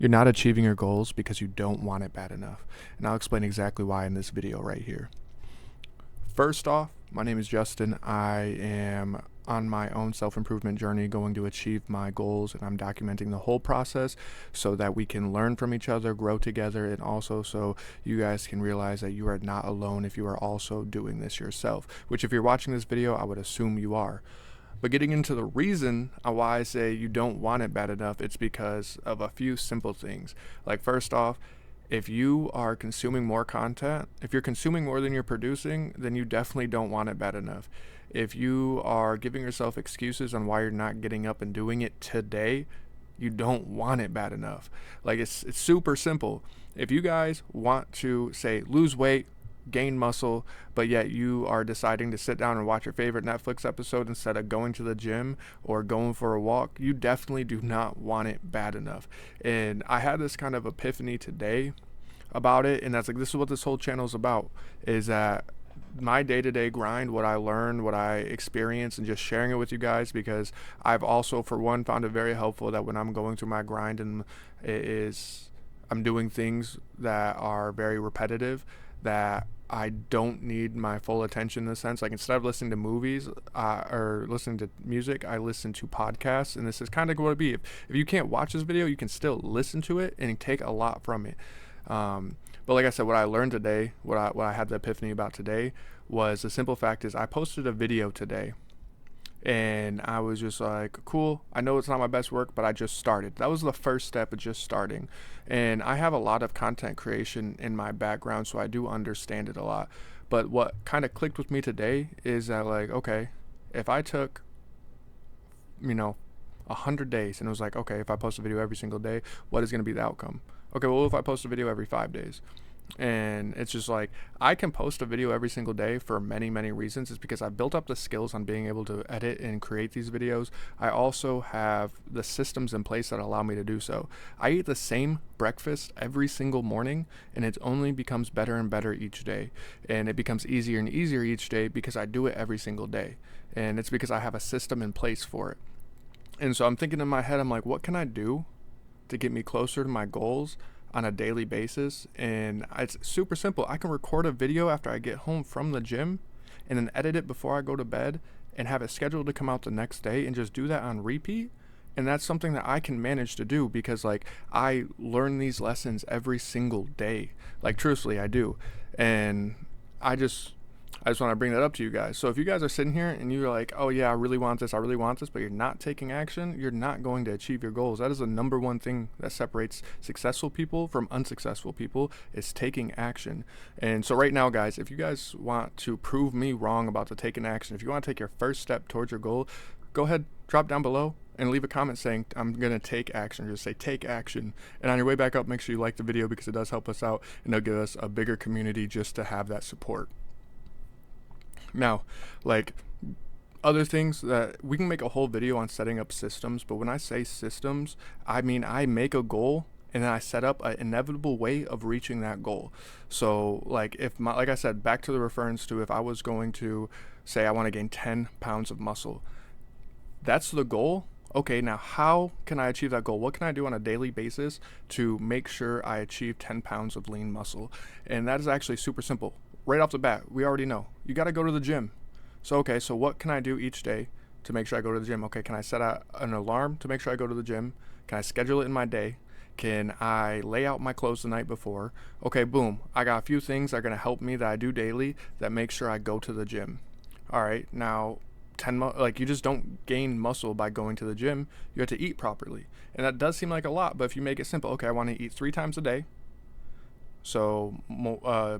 You're not achieving your goals because you don't want it bad enough. And I'll explain exactly why in this video right here. First off, my name is Justin. I am on my own self-improvement journey going to achieve my goals, and I'm documenting the whole process so that we can learn from each other, grow together, and also so you guys can realize that you are not alone if you are also doing this yourself, which if you're watching this video, I would assume you are. But getting into the reason why I say you don't want it bad enough, it's because of a few simple things. Like, first off, if you are consuming more content, if you're consuming more than you're producing, then you definitely don't want it bad enough. If you are giving yourself excuses on why you're not getting up and doing it today, you don't want it bad enough. Like, it's super simple. If you guys want to, say, lose weight, gain muscle, but yet you are deciding to sit down and watch your favorite Netflix episode instead of going to the gym or going for a walk, you definitely do not want it bad enough. And I had this kind of epiphany today about it, and that's like, this is what this whole channel is about, is that my day-to-day grind, what I learned, what I experience, and just sharing it with you guys, because I've also, for one, found it very helpful that when I'm going through my grind and I'm doing things that are very repetitive, that I don't need my full attention in a sense. Like, instead of listening to movies or listening to music, I listen to podcasts. And this is kind of going to be, if you can't watch this video, you can still listen to it and take a lot from it. But like I said, what I learned today, what I had the epiphany about today, was the simple fact is I posted a video today. And I was just like, cool, I know it's not my best work, but I just started. That was the first step of just starting. And I have a lot of content creation in my background, so I do understand it a lot. But what kind of clicked with me today is that, like, okay, if I took, 100 days and it was like, okay, if I post a video every single day, what is going to be the outcome? Okay, well, if I post a video every 5 days? And it's just like, I can post a video every single day for many, many reasons. It's because I've built up the skills on being able to edit and create these videos. I also have the systems in place that allow me to do so. I eat the same breakfast every single morning, and it only becomes better and better each day. And it becomes easier and easier each day because I do it every single day. And it's because I have a system in place for it. And so I'm thinking in my head, I'm like, what can I do to get me closer to my goals on a daily basis? And it's super simple. I can record a video after I get home from the gym and then edit it before I go to bed and have it scheduled to come out the next day and just do that on repeat. And that's something that I can manage to do because, like, I learn these lessons every single day. Like, truthfully, I do. And I just want to bring that up to you guys. So if you guys are sitting here and you're like, oh yeah, I really want this, but you're not taking action, you're not going to achieve your goals. That is the number one thing that separates successful people from unsuccessful people, is taking action. And so right now, guys, if you guys want to prove me wrong about the taking action, if you want to take your first step towards your goal, go ahead, drop down below and leave a comment saying, I'm going to take action. Just say, take action. And on your way back up, make sure you like the video because it does help us out and it'll give us a bigger community just to have that support. Now, like, other things that we can make a whole video on setting up systems, but when I say systems, I mean I make a goal and then I set up an inevitable way of reaching that goal. So, like, like I said, back to the reference to, if I was going to say I want to gain 10 pounds of muscle, that's the goal. Okay, now how can I achieve that goal? What can I do on a daily basis to make sure I achieve 10 pounds of lean muscle? And that is actually super simple. Right off the bat, we already know you got to go to the gym. So, okay, so what can I do each day to make sure I go to the gym? Okay, can I set an alarm to make sure I go to the gym? Can I schedule it in my day? Can I lay out my clothes the night before? Okay, boom. I got a few things that are going to help me that I do daily that make sure I go to the gym. All right, now you just don't gain muscle by going to the gym. You have to eat properly. And that does seem like a lot, but if you make it simple, okay, I want to eat 3 times a day. So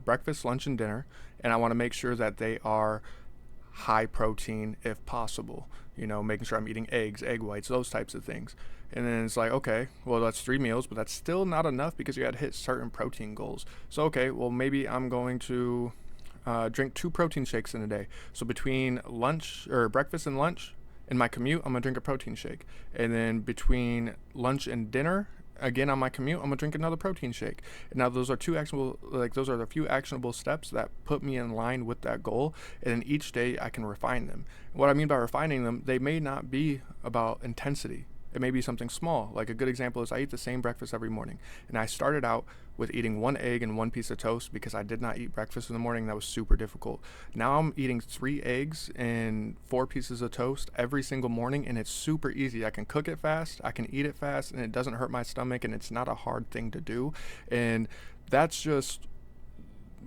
breakfast, lunch, and dinner, and I want to make sure that they are high protein if possible, making sure I'm eating eggs, egg whites, those types of things. And then it's like, okay, well, that's 3 meals, but that's still not enough because you got to hit certain protein goals. So, okay, well, maybe I'm going to drink 2 protein shakes in a day. So between lunch or breakfast and lunch in my commute, I'm gonna drink a protein shake. And then between lunch and dinner, again on my commute, I'm gonna drink another protein shake. And now those are those are the few actionable steps that put me in line with that goal. And then each day I can refine them. What I mean by refining them, they may not be about intensity. It may be something small. Like a good example is I eat the same breakfast every morning. And I started out with eating 1 egg and 1 piece of toast because I did not eat breakfast in the morning. That was super difficult. Now I'm eating 3 eggs and 4 pieces of toast every single morning, and it's super easy. I can cook it fast, I can eat it fast, and it doesn't hurt my stomach, and it's not a hard thing to do. And that's just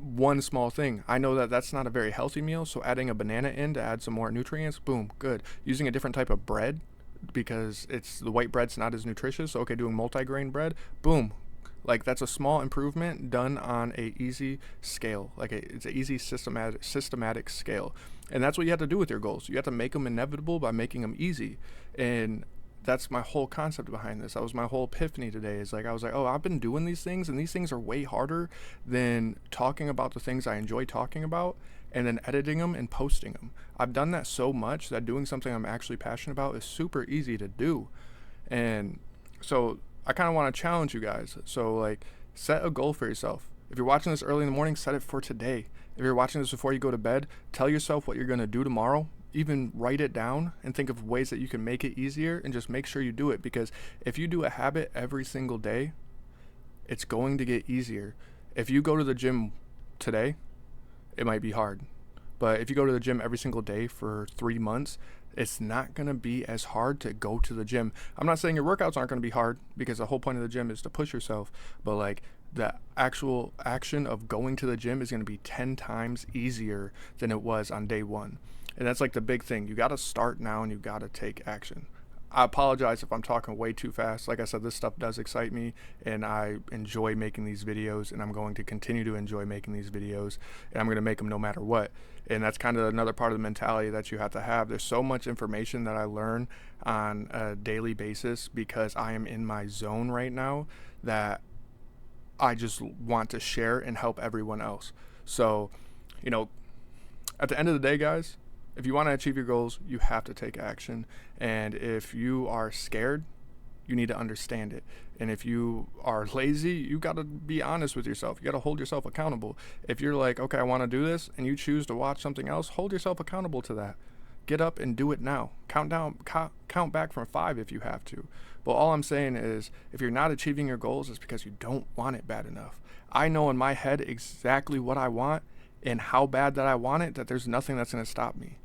one small thing. I know that that's not a very healthy meal, so adding a banana in to add some more nutrients, boom, good. Using a different type of bread because it's the white bread's not as nutritious. So okay, doing multigrain bread, boom. Like that's a small improvement done on a easy scale. It's an easy systematic scale, and that's what you have to do with your goals. You have to make them inevitable by making them easy, and that's my whole concept behind this. That was my whole epiphany today. Is like I was like, oh, I've been doing these things, and these things are way harder than talking about the things I enjoy talking about, and then editing them and posting them. I've done that so much that doing something I'm actually passionate about is super easy to do. And so I kind of want to challenge you guys. So like set a goal for yourself. If you're watching this early in the morning, set it for today. If you're watching this before you go to bed, tell yourself what you're going to do tomorrow. Even write it down and think of ways that you can make it easier, and just make sure you do it, because if you do a habit every single day, it's going to get easier. If you go to the gym today, it might be hard. But if you go to the gym every single day for 3 months, it's not going to be as hard to go to the gym. I'm not saying your workouts aren't going to be hard, because the whole point of the gym is to push yourself. But like the actual action of going to the gym is going to be 10 times easier than it was on day one. And that's like the big thing. You got to start now and you got to take action. I apologize if I'm talking way too fast. Like I said, this stuff does excite me, and I enjoy making these videos, and I'm going to continue to enjoy making these videos, and I'm going to make them no matter what. And that's kind of another part of the mentality that you have to have. There's so much information that I learn on a daily basis because I am in my zone right now that I just want to share and help everyone else. So, at the end of the day, guys, if you want to achieve your goals, you have to take action. And if you are scared, you need to understand it. And if you are lazy, you got to be honest with yourself. You got to hold yourself accountable. If you're like, okay, I want to do this, and you choose to watch something else, hold yourself accountable to that. Get up and do it now. Count back from 5 if you have to. But all I'm saying is, if you're not achieving your goals, it's because you don't want it bad enough. I know in my head exactly what I want and how bad that I want it, that there's nothing that's going to stop me.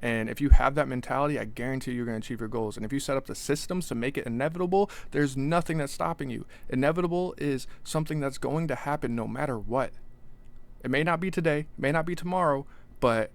And if you have that mentality, I guarantee you're going to achieve your goals. And if you set up the systems to make it inevitable, there's nothing that's stopping you. Inevitable is something that's going to happen no matter what. It may not be today, it may not be tomorrow, but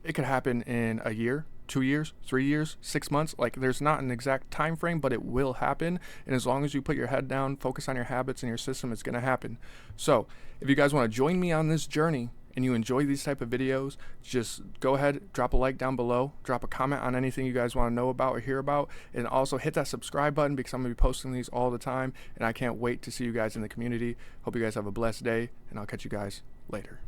it could happen in a year, 2 years, 3 years, 6 months. Like, there's not an exact time frame, but it will happen. And as long as you put your head down, focus on your habits and your system, it's going to happen. So if you guys want to join me on this journey, and you enjoy these type of videos, just go ahead, drop a like down below, drop a comment on anything you guys want to know about or hear about, and also hit that subscribe button, because I'm going to be posting these all the time, and I can't wait to see you guys in the community. Hope you guys have a blessed day, and I'll catch you guys later.